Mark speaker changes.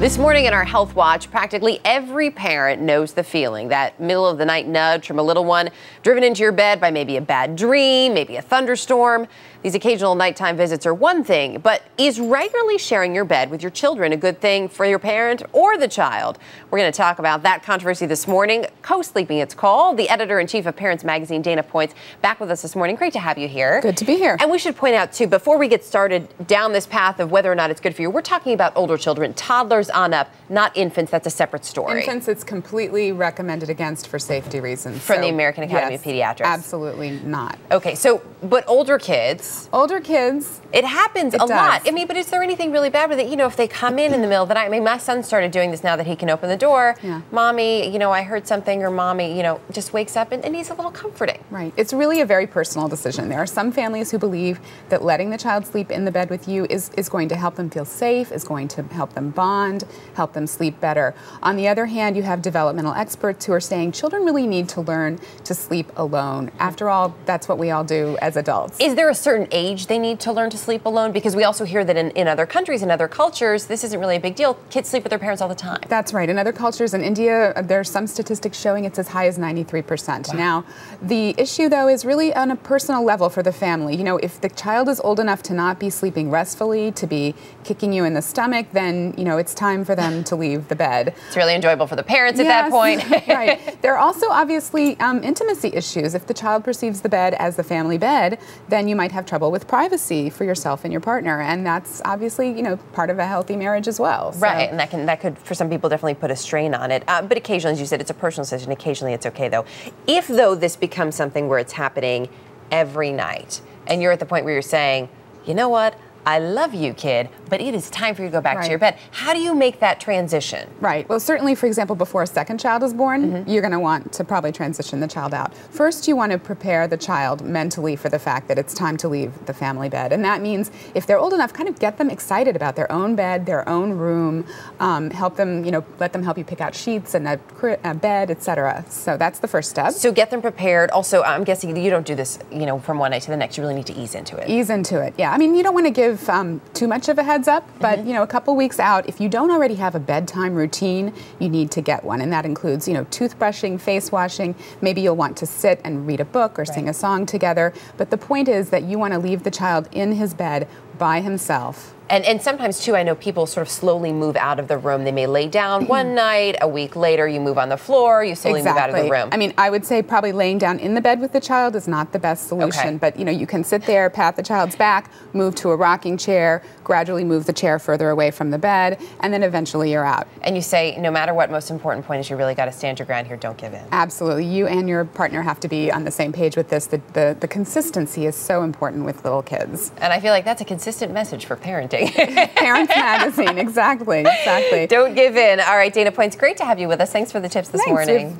Speaker 1: This morning in our Health Watch, practically every parent knows the feeling, that middle of the night nudge from a little one driven into your bed by maybe a bad dream, maybe a thunderstorm. These occasional nighttime visits are one thing, but is regularly sharing your bed with your children a good thing for your parent or the child? We're going to talk about that controversy this morning. Co-Sleeping, it's called. The editor-in-chief of Parents Magazine, Dana Points, back with us this morning. Great to have you here.
Speaker 2: Good to be here.
Speaker 1: And we should point out, too, before we get started down this path of whether or not it's good for you, we're talking about older children, toddlers on up, not infants. That's a separate story.
Speaker 2: Infants, it's completely recommended against for safety reasons.
Speaker 1: From the American Academy of Pediatrics.
Speaker 2: Absolutely not.
Speaker 1: Okay, so, but older kids.
Speaker 2: Older kids.
Speaker 1: It happens a lot. I mean, but is there anything really bad with it? You know, if they come in the middle of the night, I mean, my son started doing this now that he can open the door.
Speaker 2: Yeah.
Speaker 1: Mommy, you know, I heard something, or mommy, you know, just wakes up and needs a little comforting.
Speaker 2: Right. It's really a very personal decision. There are some families who believe that letting the child sleep in the bed with you is going to help them feel safe, is going to help them bond, help them sleep better. On the other hand, you have developmental experts who are saying children really need to learn to sleep alone. After all, that's what we all do as adults.
Speaker 1: Is there a certain age they need to learn to sleep alone? Because we also hear that in other countries, in other cultures, this isn't really a big deal. Kids sleep with their parents all the time.
Speaker 2: That's right. In other cultures, in India, there's some statistics showing it's as high as 93%.
Speaker 1: Wow.
Speaker 2: Now, the issue, though, is really on a personal level for the family. You know, if the child is old enough to not be sleeping restfully, to be kicking you in the stomach, then, you know, it's time for them to leave the bed.
Speaker 1: It's really enjoyable for the parents at that point.
Speaker 2: Right. There are also obviously intimacy issues. If the child perceives the bed as the family bed, then you might have trouble with privacy for yourself and your partner, and that's obviously, you know, part of a healthy marriage as well. So.
Speaker 1: Right, and that could for some people definitely put a strain on it. But occasionally, as you said, it's a personal decision. Occasionally, it's okay though. If though this becomes something where it's happening every night, and you're at the point where you're saying, you know what? I love you, kid, but it is time for you to go back to your bed. How do you make that transition?
Speaker 2: Right. Well, certainly, for example, before a second child is born, you're going to want to probably transition the child out. First, you want to prepare the child mentally for the fact that it's time to leave the family bed. And that means if they're old enough, kind of get them excited about their own bed, their own room, help them, you know, let them help you pick out sheets and a bed, etc. So that's the first step.
Speaker 1: So get them prepared. Also, I'm guessing you don't do this, you know, from one night to the next. You really need to ease into it.
Speaker 2: Ease into it, yeah. I mean, you don't want to give too much of a heads up, but you know, a couple weeks out, if you don't already have a bedtime routine, you need to get one, and that includes, you know, toothbrushing, face washing. Maybe you'll want to sit and read a book or sing a song together. But the point is that you want to leave the child in his bed by himself.
Speaker 1: And sometimes, too, I know people sort of slowly move out of the room. They may lay down one night, a week later you move on the floor, you slowly move out of the room.
Speaker 2: I mean, I would say probably laying down in the bed with the child is not the best solution, but, you know, you can sit there, pat the child's back, move to a rocking chair, gradually move the chair further away from the bed, and then eventually you're out.
Speaker 1: And you say, no matter what, most important point is you really got to stand your ground here, don't give in.
Speaker 2: Absolutely. You and your partner have to be on the same page with this. The consistency is so important with little kids.
Speaker 1: And I feel like that's a consistent message for parenting.
Speaker 2: Parents Magazine, exactly.
Speaker 1: Don't give in. All right, Dana Points, great to have you with us. Thanks for the tips this morning.